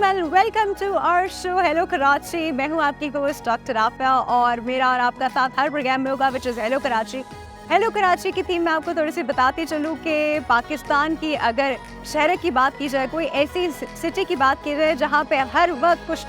Gentleman, welcome to our show hello Karachi. मैं हूं आपकी होस्ट डॉक्टर आफिया और मेरा और आपका साथ हर प्रोग्राम में होगा which is hello Karachi. Hello Karachi की थीम मैं आपको थोड़ी सी बताती चलूँ कि पाकिस्तान की अगर शहर की बात की जाए, कोई ऐसी सिटी की बात की जाए जहाँ पे हर वक्त कुछ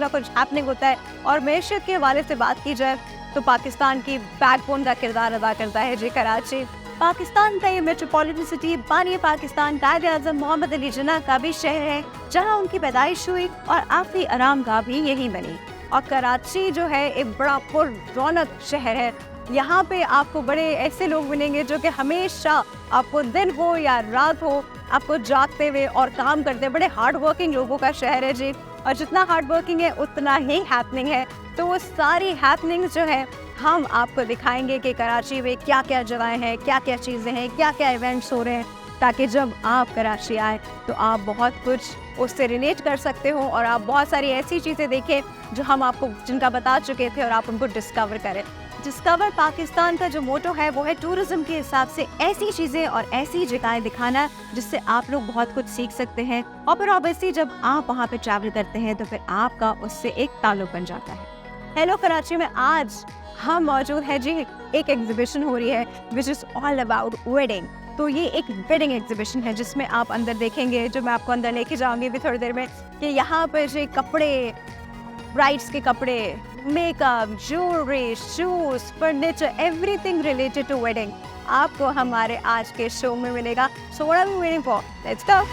ना कुछ हैपनिंग होता है, और मैशियत के हवाले से बात की जाए तो पाकिस्तान की बैकबोन का किरदार अदा करता है जी कराची। पाकिस्तान का ये मेट्रोपॉलिटन सिटी बानी पाकिस्तान कायदे आज़म मोहम्मद अली जिन्ना का भी शहर है, जहाँ उनकी पैदाइश हुई और आखिरी आरामगाह भी यहीं बनी। और कराची जो है एक बड़ा पुररौनक शहर है। यहाँ पे आपको बड़े ऐसे लोग मिलेंगे जो कि हमेशा, आपको दिन हो या रात हो, आपको जागते हुए और काम करते बड़े हार्ड वर्किंग लोगों का शहर है जी। और जितना हार्ड वर्किंग है उतना ही हैपनिंग है। तो वो सारी हैपनिंग्स जो है हम आपको दिखाएंगे कि कराची में क्या क्या जगहें हैं, क्या क्या चीज़ें हैं, क्या क्या इवेंट्स हो रहे हैं, ताकि जब आप कराची आए तो आप बहुत कुछ उससे रिलेट कर सकते हो और आप बहुत सारी ऐसी चीज़ें देखें जो हम आपको जिनका बता चुके थे और आप उनको डिस्कवर करें। डिस्कवर पाकिस्तान का जो मोटो है वो है टूरिज्म के हिसाब से ऐसी चीज़ें और ऐसी जगहें दिखाना जिससे आप लोग बहुत कुछ सीख सकते हैं। और फिर ऑब्वियसली जब आप वहाँ पे ट्रैवल करते हैं तो फिर आपका उससे एक ताल्लुक बन जाता है। हेलो कराची में आज हम मौजूद है जी। एक एग्जीबिशन हो रही है which is all about wedding. तो ये एक वेडिंग एग्जीबिशन है जिसमें आप अंदर देखेंगे, जो मैं आपको अंदर लेके जाऊंगी भी थोड़ी देर में, कि यहाँ पर जो कपड़े, ब्राइड्स के कपड़े, makeup, jewellery, shoes, furniture, everything related to wedding आपको हमारे आज के शो में मिलेगा। So what are we waiting for? Let's go.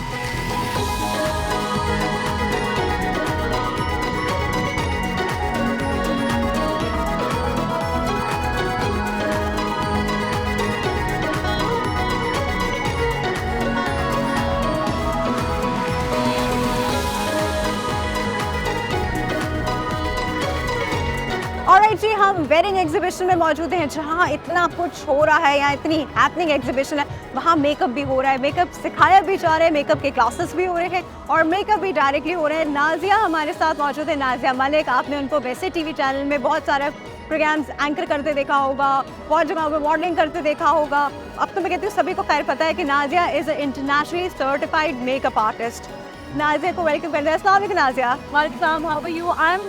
Alright जी, हम वेडिंग एग्जीबिशन में मौजूद हैं जहाँ इतना कुछ हो रहा है, या इतनी हैपनिंग एग्जीबिशन है। वहाँ मेकअप भी हो रहा है, मेकअप सिखाया भी जा रहा है, मेकअप के क्लासेस भी हो रहे हैं और मेकअप भी डायरेक्टली हो रहे हैं। नाजिया हमारे साथ मौजूद है, नाजिया मलिक। आपने उनको वैसे टीवी चैनल में बहुत सारे प्रोग्राम्स एंकर करते देखा होगा, बहुत जगह पर मॉडलिंग करते देखा होगा। अब तो मैं कहती हूँ सभी को खैर पता है कि Nazia is a internationally certified makeup artist. Nazia को वेलकम करते हैं। अस्सलाम वालेकुम Nazia. Welcome, how are you? I'm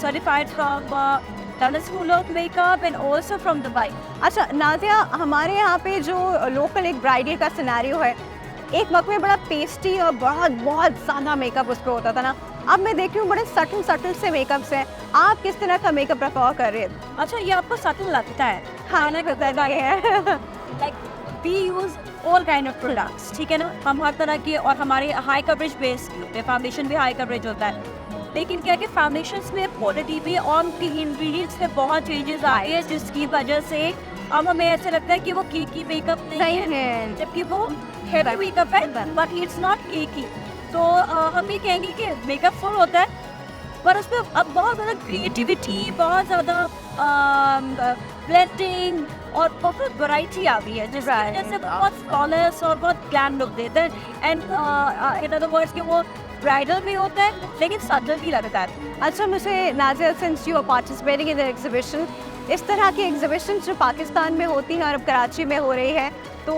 certified from London School of Makeup and also from Dubai. अच्छा नाजिया, हमारे यहाँ पे जो लोकल एक ब्राइडल का सिनेरियो है, एक वक्त में बड़ा पेस्टी और बहुत ज़्यादा मेकअप उस पर होता था ना। अब मैं देख रही हूँ बड़े सटल से मेकअप्स हैं। आप किस तरह का मेकअप प्रेफर कर रहे हैं? अच्छा, ये आपको सटल लगता है? हाँ ना, लगता है। Like we use all kind of products, ठीक है ना? हम हर तरह की, और हमारे हाई कवरेज बेस पे फाउंडेशन भी हाई कवरेज होता है। लेकिन क्या कि फाउंडेशंस में क्वालिटी भी और उनकी इंग्रेडिएंट्स में बहुत चेंजेस आए हैं, जिसकी वजह से अब हमें ऐसा लगता है कि वो केकी मेकअप नहीं है, जबकि वो हेवी मेकअप है, बट इट्स नॉट केकी। तो हम ये कहेंगे कि मेकअप फुल होता है, पर उसमें अब बहुत ज़्यादा क्रिएटिविटी, बहुत ज़्यादा ब्लेंडिंग और बहुत वैरायटी आ गई है, जिसकी वजह से बहुत फ्लॉलेस और बहुत ग्लैम लुक देते हैं। एंड इन अदर वर्ड्स कि वो ब्राइडल भी होता है लेकिन सटल भी लगता है। अच्छा, मुझे Nazia, since you are participating in the exhibition, इस तरह की एग्जीबिशन जो पाकिस्तान में होती हैं और अब कराची में हो रही है, तो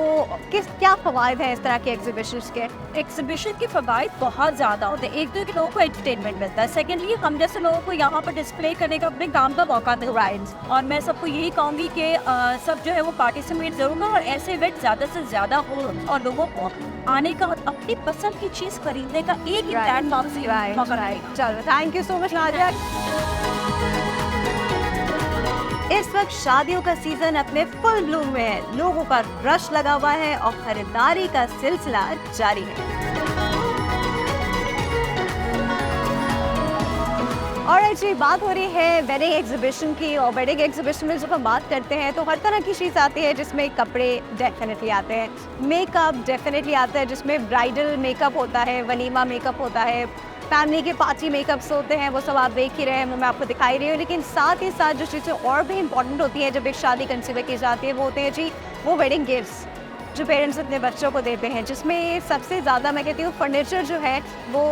क्या फ़वाइद हैं इस तरह के एग्जीबिशंस के? एग्जीबिशन के फ़वाइद बहुत ज़्यादा होते हैं। एक तो कि लोगों को एंटरटेनमेंट मिलता है, सेकेंडली हम जैसे लोगों को यहाँ पर डिस्प्ले करने का अपने काम का मौका मिलता है। और मैं सबको यही कहूँगी कि सब जो है वो पार्टिसिपेट ज़रूर करें और ऐसे इवेंट ज़्यादा से ज़्यादा हो और लोगों को आने का और अपनी पसंद की चीज़ खरीदने का एक ही प्लेटफॉर्म से मौका आए। चलो, thank you so much Nazia. इस वक्त शादियों का सीजन अपने फुल ब्लूम में है, लोगों का रश लगा हुआ है और खरीदारी का सिलसिला जारी है। और जी, बात हो रही है वेडिंग एग्जीबिशन की, और वेडिंग एग्जीबिशन में जब हम बात करते हैं तो हर तरह की चीज़ आती है, जिसमें कपड़े डेफिनेटली आते हैं, मेकअप डेफिनेटली आता है, जिसमें ब्राइडल मेकअप होता है, वलीमा मेकअप होता है, फैमिली के पार्टी मेकअप्स होते हैं, वो सब आप देख ही रहे हैं, मैं आपको दिखाई रही हूँ। लेकिन साथ ही साथ जो चीज़ें और भी इंपॉर्टेंट होती हैं जब एक शादी कंसीडर की जाती है, वो होते हैं जी वो वेडिंग गिफ्ट्स जो पेरेंट्स अपने बच्चों को देते हैं, जिसमें सबसे ज़्यादा मैं कहती हूँ फर्नीचर जो है वो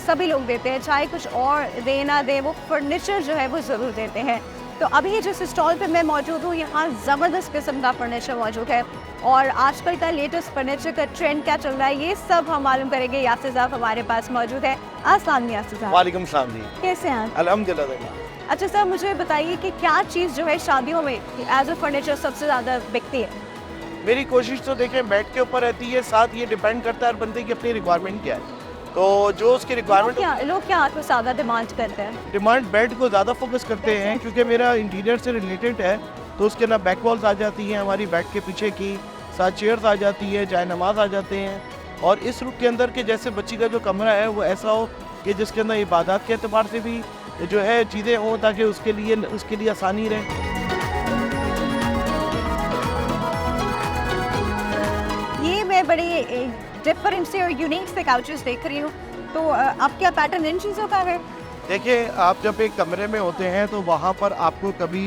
सभी लोग देते हैं, चाहे कुछ और दे ना दे, वो फर्नीचर जो है वो ज़रूर देते हैं। तो अभी जिस स्टॉल पे मैं मौजूद हूँ यहाँ ज़बरदस्त किस्म का फर्नीचर मौजूद है और आजकल का लेटेस्ट फर्नीचर का ट्रेंड क्या चल रहा है ये सब हम मालूम करेंगे। यासिर साहब हमारे पास मौजूद है। अस्सलाम वालेकुम यासिर साहब। वालेकुम सलाम जी। कैसे हैं आप? अल्हम्दुलिल्लाह। अच्छा सर, मुझे बताइए कि क्या चीज़ जो है शादियों में एज अ फर्नीचर सबसे ज़्यादा बिकती है? मेरी कोशिश तो देखें बेड के ऊपर रहती है, साथ ये डिपेंड करता है हर बंदे की अपनी रिक्वायरमेंट क्या है। तो जो उसकी रिक्वायरमेंट लोग क्या आपको ज़्यादा डिमांड करते हैं? डिमांड बेड को ज़्यादा फोकस करते हैं क्योंकि मेरा इंटीरियर से रिलेटेड है, तो उसके ना बैक वॉल्स आ जाती हैं हमारी बेड के पीछे की, साथ चेयर्स आ जाती है, चाय नमाज आ जाते हैं। और इस रुख के अंदर के जैसे बच्ची का जो कमरा है वो ऐसा हो कि जिसके अंदर इबादत के अतबार से भी जो है चीज़ें हों ताकि उसके लिए आसानी रहे। ये मैं बड़ी डिफरेंट से और यूनिक से काउचेस देख रही हूँ, तो अब क्या पैटर्न इन चीज़ों का है? देखिए, आप जब एक कमरे में होते हैं तो वहाँ पर आपको कभी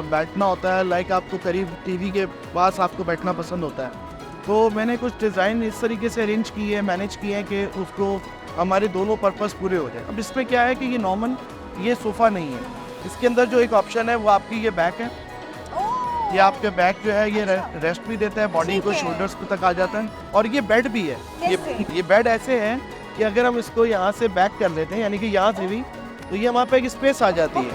बैठना होता है, लाइक आपको करीब टीवी के पास आपको बैठना पसंद होता है। तो मैंने कुछ डिज़ाइन इस तरीके से अरेंज किए हैं, मैनेज किए हैं कि उसको हमारे दोनों पर्पस पूरे हो जाए। अब इसमें क्या है कि ये नॉर्मल ये सोफ़ा नहीं है, इसके अंदर जो एक ऑप्शन है वो आपकी ये बैक है। ये आपके बैक जो है ये रेस्ट भी देता है, बॉडी को शोल्डर्स तक आ जाता है। और ये बेड भी है, ये बेड ऐसे है कि अगर हम इसको यहाँ से बैक कर लेते हैं, यानी कि यहाँ से भी, तो ये हमारे पे एक स्पेस आ जाती है।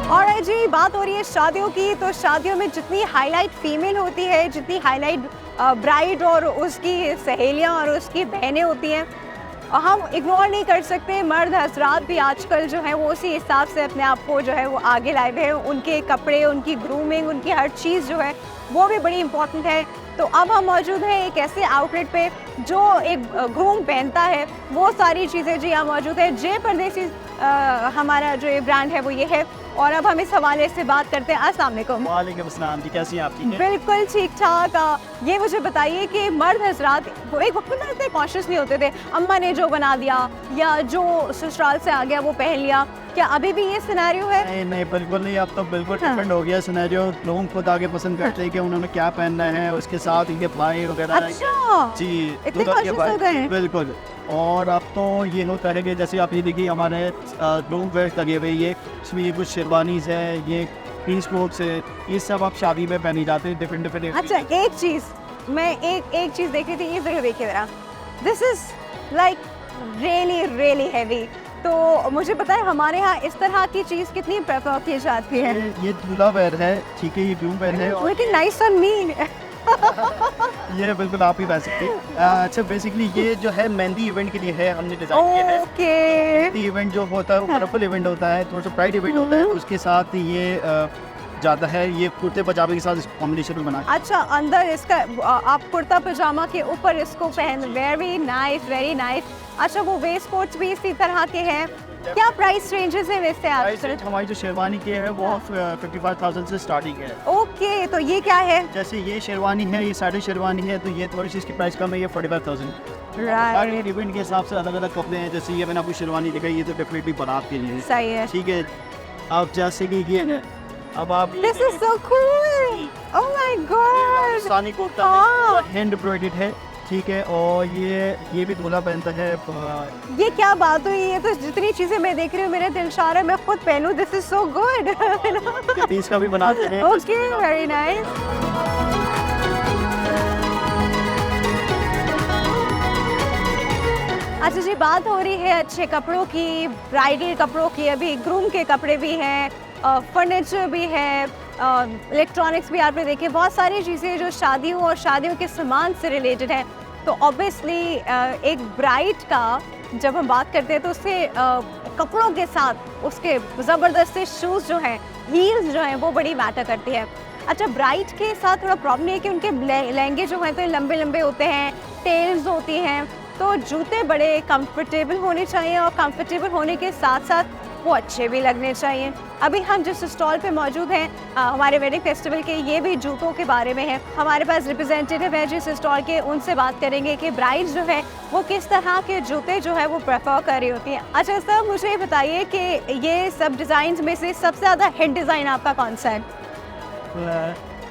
और जी बात हो रही है शादियों की, तो शादियों में जितनी हाईलाइट फीमेल होती है, जितनी हाईलाइट ब्राइड और उसकी सहेलियां और उसकी बहनें होती हैं, हम इग्नोर नहीं कर सकते। मर्द हजरात भी आजकल जो है वो उसी हिसाब से अपने आप को जो है वो आगे लाए हुए हैं। उनके कपड़े, उनकी ग्रूमिंग, उनकी हर चीज़ जो है वो भी बड़ी इंपॉर्टेंट है। तो अब हम मौजूद हैं एक ऐसे आउटलेट पे जो एक ग्रूम पहनता है वो सारी चीज़ें जी यहाँ मौजूद है। जे परदेसी हमारा जो ये ब्रांड है वो ये है। और अब हम इस हवाले से बात करते हैं। अस्सलाम वालेकुम। वालेकुम अस्सलाम जी, कैसी हैं आप? ठीक है, बिल्कुल ठीक ठाक। ये मुझे बताइए कि मर्द हजरात वो एक वक्त में इतने कॉन्शियस नहीं होते थे, अम्मा ने जो बना दिया या जो ससुराल से आ गया वो पहन लिया, क्या अभी भी ये सिनेरियो है? नहीं नहीं बिल्कुल नहीं, अब तो बिल्कुल डिफरेंट हो गया सिनेरियो। लोग खुद आगे पसंद करते हैं कि उन्होंने क्या पहनना है, उसके साथ इनके भाई वगैरह। अच्छा जी, इतने कॉन्शियस हो गए हैं? बिल्कुल। और अब तो ये होता है कि जैसे आप ये देखिए हमारे रूम वेयर लगे हुए, ये इसमें ये कुछ शेरवानीज है, ये पीस कोट्स है, ये सब आप शादी में पहनी जाते हैं डिफरेंट डिफरेंट। अच्छा एक चीज़ मैं एक चीज़ देख रही थी, ये जरूर देखिए ज़रा, this is like really heavy. तो मुझे बताएं हमारे यहाँ इस तरह की चीज़ कितनी प्रेफर की जाती है? ये दूल्हा वेयर है, ठीक है, ये ग्रूम वेयर है। और लेकिन नाइस ऑन मी। ये बिल्कुल आप ही पहन सकते हैं। अच्छा बेसिकली ये जो है मेहंदी इवेंट के लिए है, हमने डिजाइन किया है। ओके। मेहंदी इवेंट जो होता है वो कलरफुल इवेंट होता है, थोड़ा सा प्राइड इवेंट होता है, उसके साथ ये ज़्यादा है। ये कुर्ते पजामे के साथ इस कॉम्बिनेशन में बना। अच्छा अंदर इसका आप कुर्ता पजामा के ऊपर इसको पहन, वेरी नाइस। अच्छा वो वेस्ट कोट्स भी इसी तरह के हैं। क्या प्राइस रेंजेस है वैसे प्राइस आप? रेंज हमारी जो शेरवानी की है वो 55,000 से स्टार्टिंग है। ओके तो ये क्या है? जैसे ये शेरवानी है, ये साड़ी शेरवानी है, तो ये थोड़ी सी इसकी प्राइस कम है, ये 45,000। राइट, इवेंट के हिसाब से अलग अलग कपड़े हैं। जैसे ये मैंने आपको शेरवानी दिखाई, ये तो डेफिनेटली बारात के लिए है। सही है। ठीक है, आप जैसे कि ये है, अब आप this is so cool, oh my God. सानी कुर्ता हाँ। हैंड एम्ब्रॉयडर्ड है, ठीक है। और ये भी दूल्हा पहनता है। ये क्या बात हुई? ये तो जितनी चीजें मैं देख रही हूँ मेरे दिल चाह रहा है मैं खुद पहनूं। This is so good. Piece का भी बनाते हैं। Okay very nice. अच्छा जी बात हो रही है अच्छे कपड़ों की, ब्राइडल कपड़ों की, अभी ग्रूम के कपड़े भी हैं, फर्नीचर भी है, इलेक्ट्रॉनिक्स भी आपने देखे, बहुत सारी चीज़ें जो शादियों और शादियों के सामान से रिलेटेड है। तो ऑब्वियसली एक ब्राइड का जब हम बात करते हैं तो उससे कपड़ों के साथ उसके ज़बरदस्त से शूज़ जो हैं, हील्स जो हैं वो बड़ी मैटर करती है। अच्छा ब्राइड के साथ थोड़ा प्रॉब्लम ये है कि उनके लहंगे जो हैं तो लंबे लंबे होते हैं, टेल्स होती हैं, तो जूते बड़े कंफर्टेबल होने चाहिए और कंफर्टेबल होने के साथ साथ वो अच्छे भी लगने चाहिए। अभी हम जिस स्टॉल पे मौजूद हैं हमारे वेडिंग फेस्टिवल के, ये भी जूतों के बारे में है। हमारे पास रिप्रेजेंटेटिव है जिस स्टॉल के, उनसे बात करेंगे कि ब्राइड जो है वो किस तरह के जूते जो है वो प्रेफर कर रही होती हैं। अच्छा सर मुझे बताइए कि ये सब डिज़ाइन में से सबसे ज़्यादा हिट डिज़ाइन आपका कौन सा है?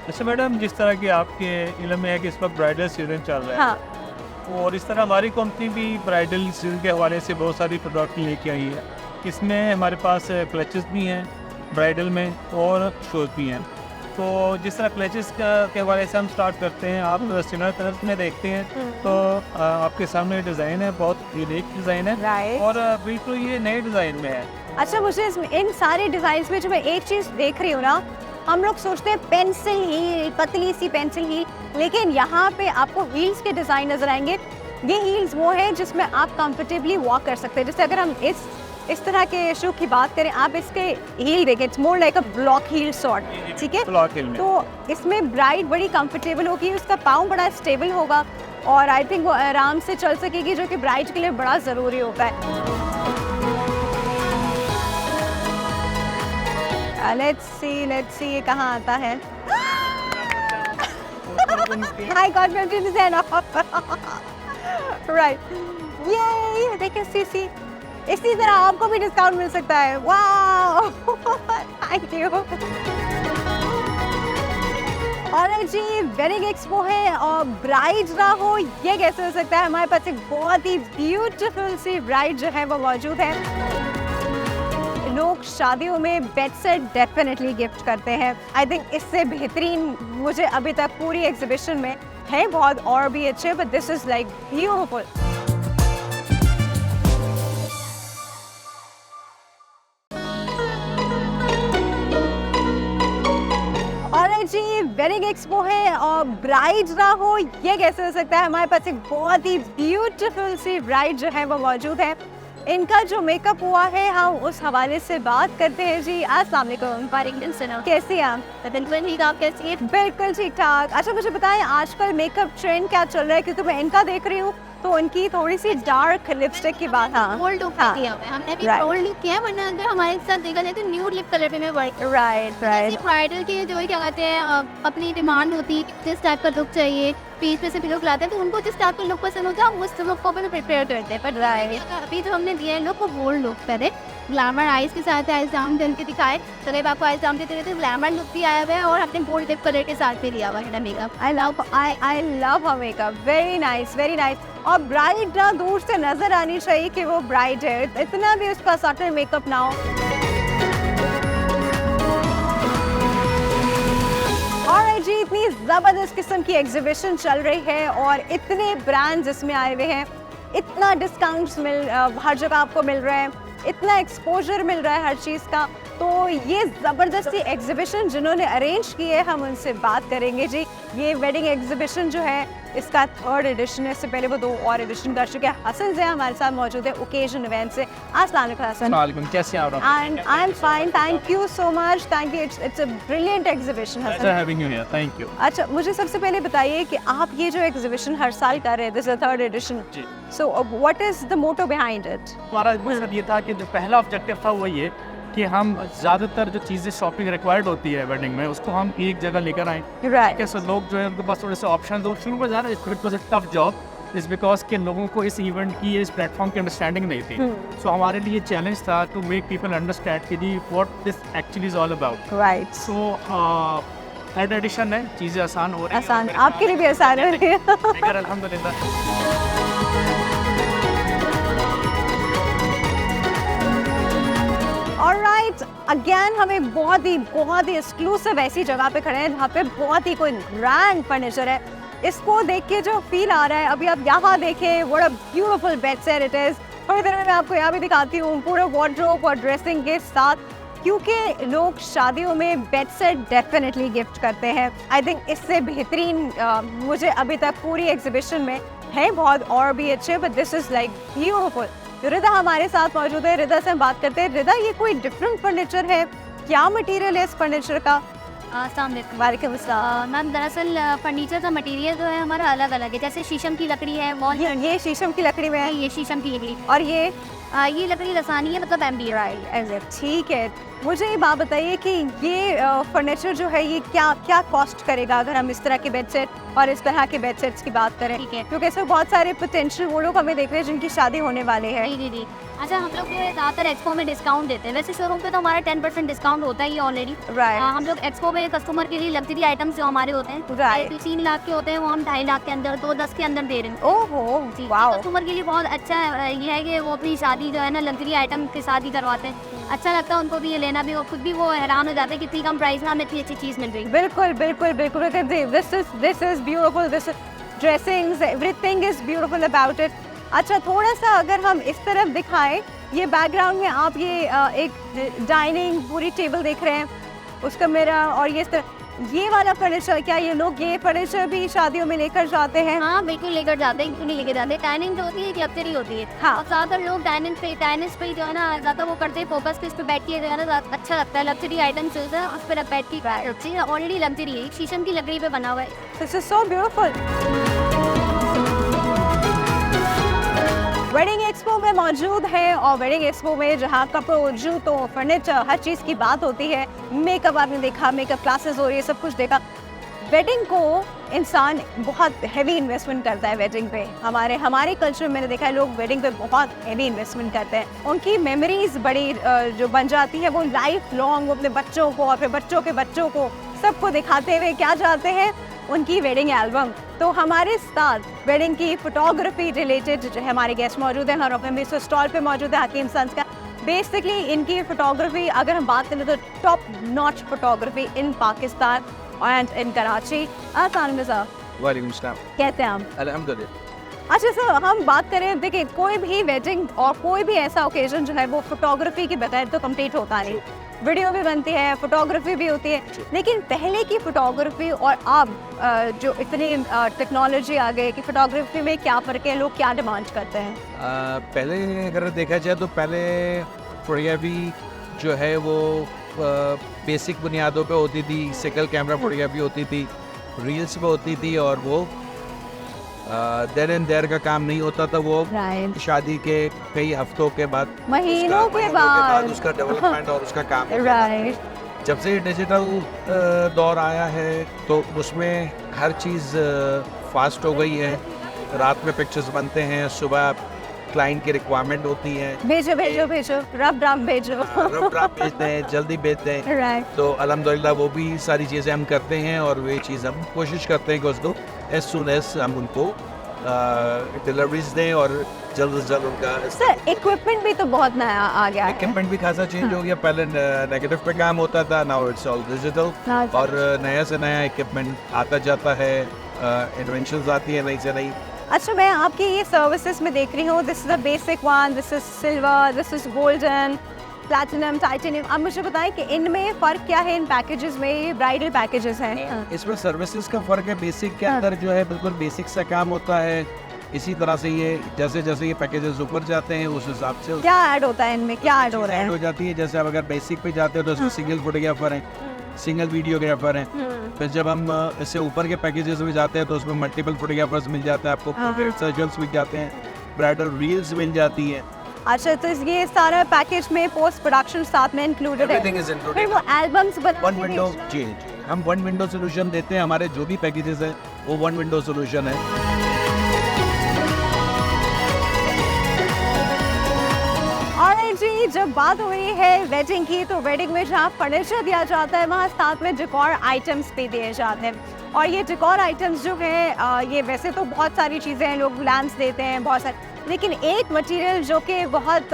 अच्छा मैडम, जिस तरह की आपके इल्म में है कि इस वक्त ब्राइडल सीजन चल रहा है, हाँ और इस तरह हमारी कंपनी भी ब्राइडल सीजन के हवाले से बहुत सारी प्रोडक्ट लेके आई है। इसमें हमारे पास क्लचेस भी हैं ब्राइडल में और शूज़ भी हैं। तो जिस तरह क्लचेस के हवाले से हम स्टार्ट करते हैं, आप सिमिलर कलर्स में देखते हैं तो आपके सामने डिज़ाइन है, बहुत यूनिक डिज़ाइन है Right. और बिल्कुल ये नए डिज़ाइन में है। अच्छा, मुझे इन सारे डिजाइन में जो मैं एक चीज देख रही हूँ ना, हम लोग सोचते हैं पेंसिल हील, पतली सी पेंसिल हील, लेकिन यहाँ पे आपको हील्स के डिजाइन नजर आएंगे। ये हील्स वो है जिसमें आप कंफर्टेबली वॉक कर सकते हैं। जैसे अगर हम इस तरह के शू की बात करें, आप इसके हील देखें, it's more like a block heal sort, ठीक है। ब्लॉक हील में। तो इसमें ब्राइड बड़ी कंफर्टेबल होगी, उसका पाँव बड़ा स्टेबल होगा और आई थिंक वो आराम से चल सकेगी, जो कि ब्राइड के लिए बड़ा ज़रूरी होता है। लेट्स सी ये कहाँ आता है। I got 50% off. Right. Yay! देखिए सी इसी तरह आपको भी डिस्काउंट मिल सकता है। वाओ! Thank you. और जी वेडिंग एक्सपो है और ब्राइड ना हो ये कैसे हो सकता है। हमारे पास एक बहुत ही ब्यूटीफुल सी ब्राइड जो है वो मौजूद है। लोग शादियों में बेड सेट डेफिनेटली गिफ्ट करते हैं। आई थिंक इससे बेहतरीन मुझे अभी तक पूरी एग्जीबिशन में है बहुत और भी अच्छे, but this is like beautiful. और जी वेडिंग एक्सपो है और ब्राइड ना हो ये कैसे हो सकता है। हमारे पास एक बहुत ही ब्यूटीफुल सी ब्राइड जो है वो मौजूद है। इनका जो मेकअप हुआ है हम उस हवाले से बात करते हैं। जी अस्सलाम वालेकुम, कैसी हैं आप? बिल्कुल ठीक, आप कैसी हैं? बिल्कुल ठीक ठाक। अच्छा मुझे बताएं आजकल मेकअप ट्रेंड क्या चल रहा है, क्योंकि मैं इनका देख रही हूँ तो उनकी थोड़ी सी डार्क लिपस्टिक की बात। हाँ बोल्ड लुक हाँ। किया हुआ है, हमने भी Right. बोल्ड लुक किया है, वरना अगर हमारे साथ देखा जाए तो न्यूड लिप कलर पे मैं वर्क राइट राइट ब्राइडल के जो क्या कहते हैं अपनी डिमांड होती है कि जिस टाइप का लुक चाहिए, पीस पे से भी लोग लाते हैं, तो उनको जिस टाइप का लुक पसंद होता है उस लुक को अपन प्रिपेयर करते हैं। पर अभी जो हमने दिया है लुक वो बोल्ड लुक पहले ग्लैमर आइज के साथ आइज डाउन डन के दिखाए, तो जब आपको आइज डाउन देते रहते ग्लैमर लुक भी आया हुआ है और अपने बोल्ड लिप कलर के साथ भी लिया हुआ है makeup. I love her makeup, very nice very nice. और ब्राइड ना दूर से नजर आनी चाहिए कि वो ब्राइड है, इतना भी उसका सटल मेकअप ना हो। और जी इतनी जबरदस्त किस्म की एग्जीबिशन चल रही है और इतने ब्रांड्स इसमें आए हुए हैं, इतना डिस्काउंट्स हर जगह आपको मिल रहे हैं, इतना एक्सपोजर मिल रहा है हर चीज़ का। तो ये ज़बरदस्ती एग्जीबिशन जिन्होंने अरेंज की है हम उनसे बात करेंगे। जी ये वेडिंग एग्जीबिशन जो है इसका 3rd एडिशन है, इससे पहले वो 2 और एडिशन कर चुके हैं। हसन से हमारे साथ मौजूद है ओकेजन इवेंट से। अस्सलाम वालेकुम हसन। वालेकुम, कैसे हैं आप? And I am fine, thank you so much, thank you, it's a brilliant exhibition Hasan. Having you here, thank you. अच्छा मुझे सबसे पहले बताइए कि आप ये जो एग्जीबिशन हर साल कर रहे हैं, दिस इज 3rd एडिशन, जी। So what is the motto behind it? हमारा मकसद ये था कि जो पहला ऑब्जेक्टिव था वो ये कि हम ज़्यादातर जो चीज़ें शॉपिंग रिक्वायर्ड होती है वेडिंग में उसको हम एक जगह लेकर आएँ। राइट कैसे लोग जो है उनके पास थोड़े से ऑप्शन दो। शुरू में ज़्यादा it was a tough job इस बिकॉज के लोगों को इस इवेंट की इस प्लेटफॉर्म की अंडरस्टैंडिंग नहीं थी। सो हमारे लिए चैलेंज था टू मेक पीपल अंडरस्टैंड कि जी what this actually is all about. Right so 3rd edition है, चीज़ें आसान हो रही हैं। आसान, आपके लिए भी आसान हो रही है। लेकर अल्हम्दुलिल्लाह। ऑलराइट, अगेन हम एक बहुत ही एक्सक्लूसिव ऐसी जगह पे खड़े हैं जहाँ पे बहुत ही कोई ग्रैंड फर्नीचर है। इसको देख के जो फील आ रहा है, अभी आप यहाँ देखें, what a beautiful bed set it is. थोड़ी देर में मैं आपको यहाँ भी दिखाती हूँ पूरे वार्डरोब और ड्रेसिंग के साथ, क्योंकि लोग शादियों में बेड सेट डेफिनेटली गिफ्ट करते हैं। आई थिंक इससे बेहतरीन मुझे अभी तक पूरी एग्जीबिशन में है बहुत और भी अच्छे, but this is like beautiful. Rida हमारे साथ मौजूद है, रिदा से हम बात करते हैं। रिदा ये कोई डिफरेंट फर्नीचर है, क्या मटेरियल है इस फर्नीचर का? वालेकुम अस्सलाम। मैम दरअसल फर्नीचर का मटेरियल जो है हमारा अलग अलग है, जैसे शीशम की लकड़ी है, वॉल ये शीशम की लकड़ी में है, ये शीशम की लकड़ी, और ये ये लकड़ी लसानी है, मतलब एम्बी। ठीक है। मुझे ये बात बताइए कि ये फर्नीचर जो है ये क्या क्या कॉस्ट करेगा अगर हम इस तरह के बेड सेट और इस तरह के बेड सेट्स की बात करें? ठीक है। क्योंकि इसमें बहुत सारे पोटेंशियल वो लोग हमें देख रहे हैं जिनकी शादी होने वाले हैं। जी जी जी। अच्छा, हम लोग जो है ज़्यादातर एक्सपो में डिस्काउंट देते हैं। वैसे शोरूम पे तो हमारा 10% डिस्काउंट होता ही है ऑलरेडी। राइट। हम लोग एक्सपो में कस्टमर के लिए लग्जरी आइटम्स जो हमारे होते हैं Right. 3 लाख के होते हैं, वो हम 2.5 लाख के अंदर 2-10 के अंदर दे रहे हैं। ओहो जी, वाओ। कस्टमर के लिए बहुत अच्छा ये है कि वो अपनी शादी जो है ना लग्जरी आइटम के साथ ही करवाते हैं। अच्छा लगता है उनको भी ये लेना भी, और खुद भी वो हैरान हो जाते हैं कि इतनी कम प्राइस में हमें इतनी अच्छी चीज़ मिल रही है। बिल्कुल बिल्कुल बिल्कुल। This is beautiful, this dressings everything is beautiful about it. अच्छा, थोड़ा सा अगर हम इस तरफ दिखाएं, ये बैकग्राउंड में आप ये एक डाइनिंग पूरी टेबल देख रहे हैं, उसका मेरा और ये वाला फर्नीचर, क्या ये लोग ये फर्नीचर भी शादियों में लेकर जाते हैं? हाँ बिल्कुल लेकर जाते हैं, क्यों नहीं लेकर जाते। डाइनिंग जो होती है एक लग्जरी होती है। हाँ। और ज़्यादातर लोग डाइनिंग पे जो है ना ज़्यादा वो करते हैं, फोकस पे इस पे बैठ के जो है ना ज़्यादा अच्छा लगता है। लग्जरी आइटम्स जो है उस पर बैठ के ऑलरेडी लग्जरी है, शीशम की लकड़ी पे बना हुआ है। This is so beautiful. Wedding expo में मौजूद है, और वेडिंग एक्सपो में जहाँ कपड़ों, जूतों, फर्नीचर, हर चीज़ की बात होती है। मेकअप आपने देखा, मेकअप क्लासेस हो रही है, सब कुछ देखा। वेडिंग को इंसान बहुत हैवी इन्वेस्टमेंट करता है वेडिंग पे। हमारे कल्चर में मैंने देखा है लोग वेडिंग पे बहुत हैवी इन्वेस्टमेंट करते हैं। उनकी मेमोरीज बड़ी जो बन जाती है, वो लाइफ लॉन्ग वो अपने बच्चों को और फिर बच्चों के बच्चों को सबको दिखाते हुए क्या चाहते हैं, उनकी वेडिंग एल्बम। तो हमारे साथ वेडिंग की फोटोग्राफी रिलेटेड जो है हमारे गेस्ट मौजूद हैं, और अपने स्टॉल पे मौजूद है हकीम सन्स का। बेसिकली इनकी फोटोग्राफी अगर हम बात करें तो top notch photography in Pakistan and in Karachi. अस्सलाम सर, वालेकुम सलाम। कहते हैं हम? अल्हम्दुलिल्लाह। अच्छा सर, हम बात करें, देखिए कोई भी वेडिंग और कोई भी ऐसा ओकेजन जो है वो फोटोग्राफी के बगैर तो कंप्लीट होता नहीं। वीडियो भी बनती है, फोटोग्राफी भी होती है, लेकिन पहले की फोटोग्राफी और अब जो इतनी टेक्नोलॉजी आ गई कि फोटोग्राफी में क्या फ़र्क है, लोग क्या डिमांड करते हैं? पहले अगर देखा जाए तो पहले फोटोग्राफी जो है वो बेसिक बुनियादों पे होती थी। सिंगल कैमरा फोटोग्राफी होती थी, रील्स पे होती थी, और वो देर एंड देर का काम नहीं होता था। वो Right. शादी के कई हफ्तों के बाद, महीनों के बाद उसका डेवलपमेंट और उसका काम होता था। राइट। जब से डिजिटल दौर आया है तो उसमें हर चीज़ फास्ट हो गई है। रात में पिक्चर्स बनते हैं, सुबह क्लाइंट की रिक्वायरमेंट होती है, भेजो भेजो भेजो, रफ ड्राफ्ट भेजो। रफ ड्राफ्ट भेजते हैं, जल्दी भेजते हैं। राइट। तो अल्हम्दुलिल्लाह वो भी सारी चीज़ें हम करते हैं, और वे चीज़ हम कोशिश करते हैं कि उसको एज सुन एज हम उनको डिलीवरीज दें और जल्द से जल्द उनका। सर, इक्विपमेंट भी तो बहुत नया आ गया है। इक्विपमेंट भी खासा चेंज हो गया। पहले नेगेटिव पे काम होता था, नाउ इट्स ऑल डिजिटल, और नया से नया इक्विपमेंट आता जाता है, इन्वेंशंस आती है नई से नई। अच्छा, मैं आपकी ये सर्विसेज में देख रही हूँ, this is the basic one, this is silver, this is golden, platinum, titanium. अब मुझे बताएं कि इनमें फ़र्क क्या है इन पैकेजेस में? ये ब्राइडल पैकेजेस हैं। इसमें सर्विसेज का फ़र्क है। बेसिक के अंदर जो है बिल्कुल बेसिक सा काम होता है। इसी तरह से ये जैसे जैसे ये पैकेजेस ऊपर जाते हैं उस हिसाब से क्या ऐड होता है इनमें, क्या ऐड हो रहा ऐड हो है? जाती है। जैसे अब अगर बेसिक पे जाते हो तो इसमें सिंगल फोटोग्राफर है, सिंगल वीडियोग्राफर है। फिर जब हम इससे ऊपर के पैकेजेस में जाते हैं तो उसमें मल्टीपल फोटोग्राफर्स मिल जाते हैं, आपको सर्जल्स मिल जाते हैं, ब्राइडल रील्स मिल जाती है। अच्छा, तो ये सारा पैकेज में पोस्ट प्रोडक्शन साथ में इंक्लूडेड Everything है। is included. फिर वो एल्बम्स वन बनाने के विंडो, लिए- जी हम वन विंडो सोल्यूशन देते हैं। हमारे जो भी पैकेजेस हैं वो वन विंडो सोल्यूशन है। और जी, जब बात हो रही है वेडिंग की, तो वेडिंग में जहाँ फर्नीचर दिया जाता है वहाँ साथ में डेकोर आइटम्स भी दिए जाते हैं। और ये डेकोर आइटम्स जो है ये वैसे तो बहुत सारी चीज़ें हैं, लोग लैम्प्स देते हैं बहुत सारे, लेकिन एक मटेरियल जो कि बहुत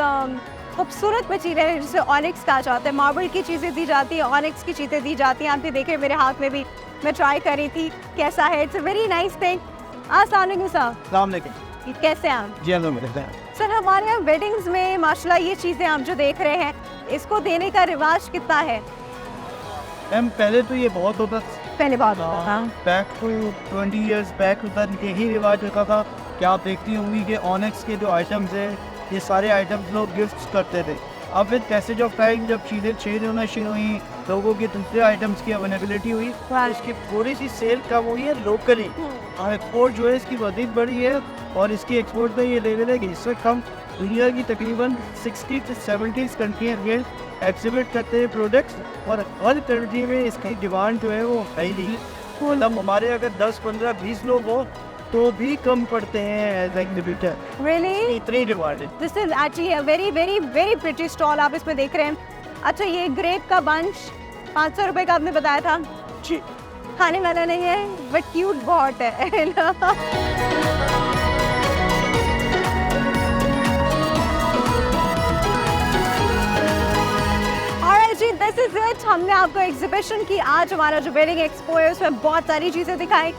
खूबसूरत मटेरियल है जिसे ऑनिक्स कहा जाता है, मार्बल की चीज़ें दी जाती है, ऑनिक्स की चीज़ें दी जाती हैं। आप भी देखें, मेरे हाथ में भी मैं ट्राई कर रही थी कैसा है। It's a very nice thing. अस्सलाम वालेकुम सर, अस्सलाम वालेकुम। कैसे हैं आप? जी अल्हम्दुलिल्लाह। सर, हमारे यहाँ वेडिंग्स में माशाल्लाह ये चीज़ें आप जो देख रहे हैं, इसको देने का रिवाज कितना है? मैम पहले तो ये बहुत होता, पहले बहुत होता था। बैक टू 20 इयर्स बैक उधर यही रिवाज होता था कि आप देखती होंगी कि ऑनेक्स के जो आइटम्स हैं ये सारे आइटम्स लोग गिफ्ट करते थे। अब विद पैसेज ऑफ टाइम जब चीज़ें चेंज होना शुरू हुई, लोगों के दूसरे आइटम्स की अवेलेबिलिटी हुई, इसकी थोड़ी सी सेल कम हुई है लोकली, और एक्सपोर्ट जो है इसकी अधिक बढ़ी है, और इसकी एक्सपोर्ट में ये लेवल है कि इससे कम दुनिया की तकरीबन 60 से 70 कंट्रियाँ में एग्जिबिट करते हैं प्रोडक्ट्स, और हर कंट्री में इसकी डिमांड जो है वो हाईली, तो हम हमारे अगर 10, 15, 20 लोग हो तो भी कम पड़ते हैं एज एग्जिबिटर, रियली इतनी डिमांड है। This is actually a very very very pretty stall आप इसमें देख रहे हैं। अच्छा, ये ग्रेप का बंच 500 रुपए का आपने बताया था जी, खाने वाला नहीं है बट क्यूट बहुत है। Alright ji, this is it। हमने आपको एग्जीबिशन की आज हमारा जो वेडिंग एक्सपो है उसमें बहुत सारी चीज़ें दिखाई।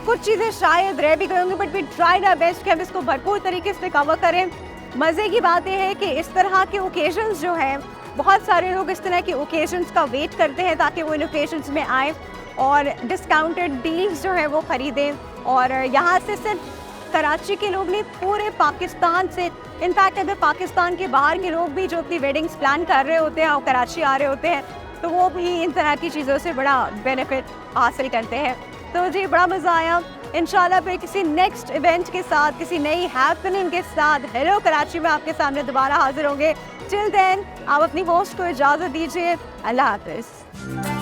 कुछ चीज़ें शायद रह भी गई होंगी but we tried our best कि हम इसको भरपूर तरीके से कवर करें। मज़े की बात यह है कि इस तरह के ओकेजन्स जो हैं, बहुत सारे लोग इस तरह के ओकेजन्स का वेट करते हैं ताकि वो इन ओकेजन्स में आए और डिस्काउंटेड डील्स जो है वो ख़रीदें। और यहाँ से सिर्फ कराची के लोग नहीं, पूरे पाकिस्तान से, इनफैक्ट अगर पाकिस्तान के बाहर के लोग भी जो अपनी वेडिंग्स प्लान कर रहे होते हैं और कराची आ रहे होते हैं तो वो भी इन तरह की चीज़ों से बड़ा बेनिफिट हासिल करते हैं। तो जी बड़ा मज़ा आया। इंशाल्लाह फिर किसी नेक्स्ट इवेंट के साथ, किसी नई हैपनिंग के साथ हेलो कराची में आपके सामने दोबारा हाजिर होंगे। टिल देन आप अपनी होस्ट को इजाज़त दीजिए। अल्लाह हाफ़िज़।